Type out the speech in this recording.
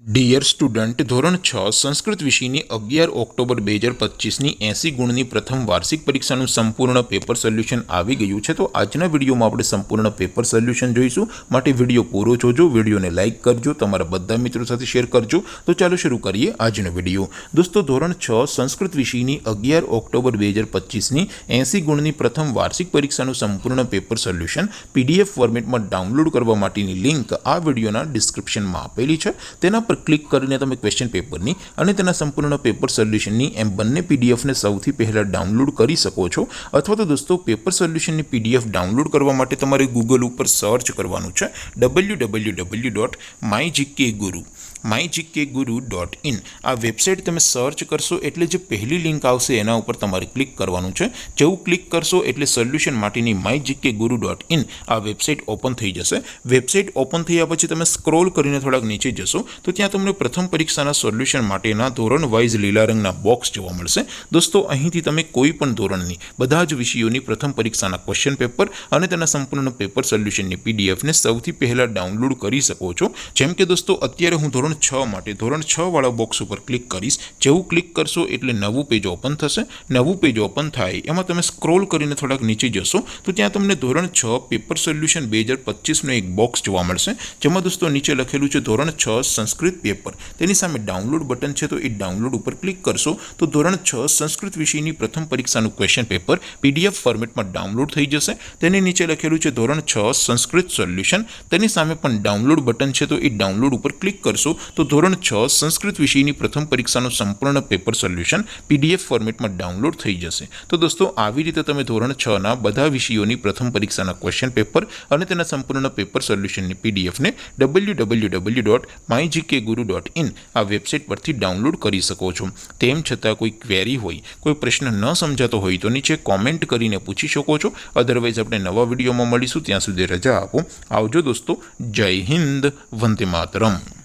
Dear student, ધોરણ 6 સંસ્કૃત વિષયની 11 October 2025ની 80 ગુણની પ્રથમ વાર્ષિક પરીક્ષાનું સંપૂર્ણ પેપર સોલ્યુશન આવી ગયું છે। તો આજના વિડીયોમાં આપણે સંપૂર્ણ પેપર સોલ્યુશન જોઈશું। માટે વિડીયો પૂરો જોજો, વિડીયોને લાઇક કરજો, તમારા બધા મિત્રો સાથે શેર કરજો। તો ચાલો શરૂ કરીએ આજનો વિડીયો। દોસ્તો, ધોરણ 6 સંસ્કૃત વિષયની 11 ઓક્ટોબર 2025ની 80 ગુણની પ્રથમ વાર્ષિક પરીક્ષાનું સંપૂર્ણ પેપર સોલ્યુશન PDF ફોર્મેટમાં ડાઉનલોડ કરવા માટેની લિંક આ વિડીયોના ડિસ્ક્રિપ્શનમાં આપેલી છે। તેના ક્લિક કરીને તમે ક્વેશ્ચન પેપરની અને તેના સંપૂર્ણ પેપર સોલ્યુશનની એમ બંને પીડીએફને સૌથી પહેલાં ડાઉનલોડ કરી શકો છો। અથવા તો દોસ્તો, પેપર સોલ્યુશનની PDF ડાઉનલોડ કરવા માટે તમારે ગૂગલ ઉપર સર્ચ કરવાનું છે www.mygkguru.in। આ વેબસાઇટ તમે સર્ચ કરશો એટલે જે પહેલી લિંક આવશે એના ઉપર તમારે ક્લિક કરવાનું છે। જેવું ક્લિક કરશો એટલે સોલ્યુશન માટેની mygkguru.in આ વેબસાઇટ ઓપન થઈ જશે। વેબસાઇટ ઓપન થયા પછી તમે સ્ક્રોલ કરીને થોડાક નીચે જશો તો ત્યાં તમને પ્રથમ પરીક્ષાના સોલ્યુશન માટેના ધોરણ વાઇઝ લીલા રંગના બોક્સ જોવા મળશે। દોસ્તો, અહીંથી તમે કોઈ પણ ધોરણની બધા જ વિષયોની પ્રથમ પરીક્ષાના ક્વેશ્ચન પેપર અને તેના સંપૂર્ણ પેપર સોલ્યુશનની પીડીએફને સૌથી પહેલાં ડાઉનલોડ કરી શકો છો। જેમ કે દોસ્તો, અત્યારે હું ધોરણ 6 માટે ધોરણ 6 વાળા બોક્સ ઉપર ક્લિક કરીશ। જેવું ક્લિક કરશો એટલે નવું પેજ ઓપન થશે। નવું પેજ ઓપન થાય એમાં તમે સ્ક્રોલ કરીને થોડાક નીચે જશો તો ત્યાં તમને ધોરણ 6 પેપર સોલ્યુશન 2025નો એક બોક્સ જોવા મળશે। જેમાં દોસ્તો નીચે લખેલું છે ધોરણ 6 સંસ્કૃત પેપર। તેની સામે ડાઉનલોડ બટન છે, તો એ ડાઉનલોડ ઉપર ક્લિક કરશો તો ધોરણ 6 સંસ્કૃત વિષયની પ્રથમ પરીક્ષાનું ક્વેશ્ચન પેપર PDF ફોર્મેટમાં ડાઉનલોડ થઈ જશે। તેની નીચે લખેલું છે ધોરણ 6 સંસ્કૃત સોલ્યુશન। તેની સામે પણ ડાઉનલોડ બટન છે, તો એ ડાઉનલોડ ઉપર ક્લિક કરશો તો ધોરણ 6 સંસ્કૃત વિષયની પ્રથમ પરીક્ષાનું સંપૂર્ણ પેપર સોલ્યુશન PDF ફોર્મેટમાં ડાઉનલોડ થઈ જશે। તો દોસ્તો, આવી રીતે તમે ધોરણ 6ના બધા વિષયોની પ્રથમ પરીક્ષાના ક્વેશ્ચન પેપર અને તેના સંપૂર્ણ પેપર સોલ્યુશનની PDFને www.mygkguru.in આ વેબસાઇટ પરથી ડાઉનલોડ કરી શકો છો। તેમ છતાં કોઈ ક્વેરી હોય, કોઈ પ્રશ્ન ન સમજાતો હોય તો નીચે કોમેન્ટ કરીને પૂછી શકો છો। અધરવાઇઝ આપણે નવા વિડીયોમાં મળીશું, ત્યાં સુધી રજા આપો। આવજો દોસ્તો, જય હિન્દ, વંદે માતરમ।